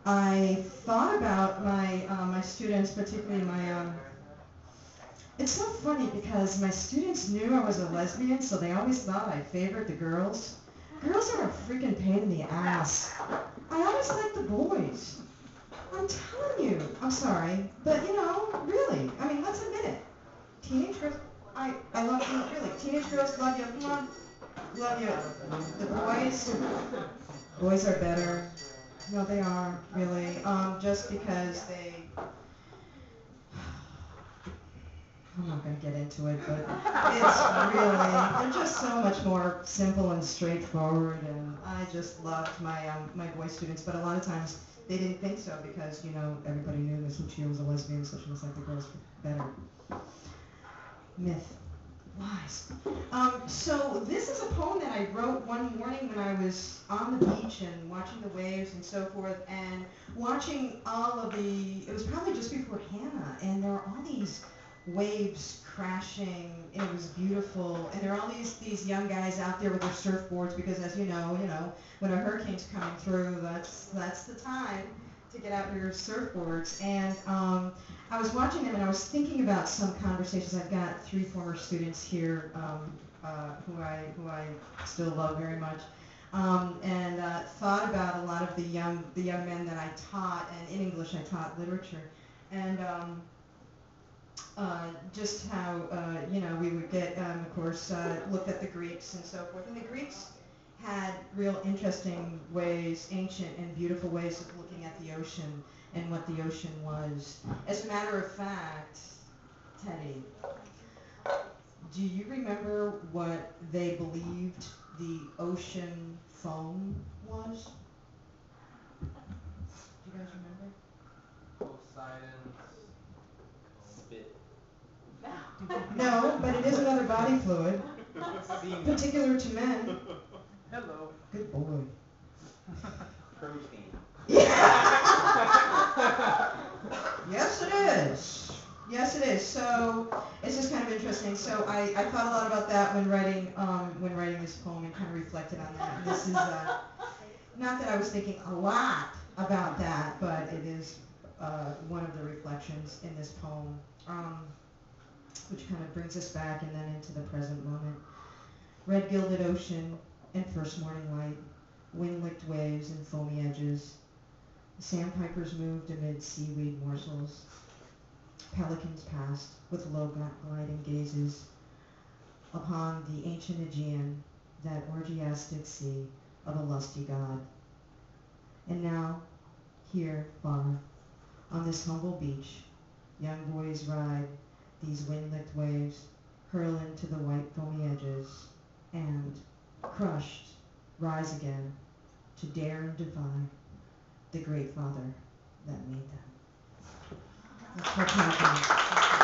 I thought about my students, particularly my it's so funny because my students knew I was a lesbian, so they always thought I favored the girls. Girls are a freaking pain in the ass. I always liked the boys. I'm telling you. I'm sorry, but really. I mean, let's admit it. Teenage girls, I love you, really. Teenage girls love you. Come on, love you. The boys are better. No, they are really. Just because they. I'm not going to get into it, but it's really, they're just so much more simple and straightforward, and I just loved my boy students, but a lot of times they didn't think so because, everybody knew Miss Lucia was a lesbian, so she was like the girls were better. Myth. Lies. So this is a poem that I wrote one morning when I was on the beach and watching the waves and so forth, and watching all of it was probably just before Hannah, and there were all these waves crashing, and it was beautiful, and there are all these young guys out there with their surfboards because, as you know, when a hurricane's coming through, that's the time to get out your surfboards. And I was watching them, and I was thinking about some conversations. I've got 3 former students here who I still love very much, and thought about a lot of the young men that I taught, and in English I taught literature, and just how we would get, of course, look at the Greeks and so forth, and the Greeks had real interesting ways, ancient and beautiful ways of looking at the ocean and what the ocean was. As a matter of fact, Teddy, do you remember what they believed the ocean foam was? Do you guys remember? Poseidon's spit. No, but it is another body fluid, Semen. particular to men. Hello. Good boy. Protein. Yes, it is. Yes, it is. So it's just kind of interesting. So I thought a lot about that when writing this poem, and kind of reflected on that. And this is not that I was thinking a lot about that, but it is one of the reflections in this poem, which kind of brings us back and then into the present moment. Red gilded ocean and first morning light, wind-licked waves and foamy edges. The sandpipers moved amid seaweed morsels. Pelicans passed with low gliding gazes upon the ancient Aegean, that orgiastic sea of a lusty god. And now, here, far, on this humble beach, young boys ride these wind-licked waves, hurl into the white foamy edges, and, crushed, rise again to dare and defy the great Father that made them. That's what happened.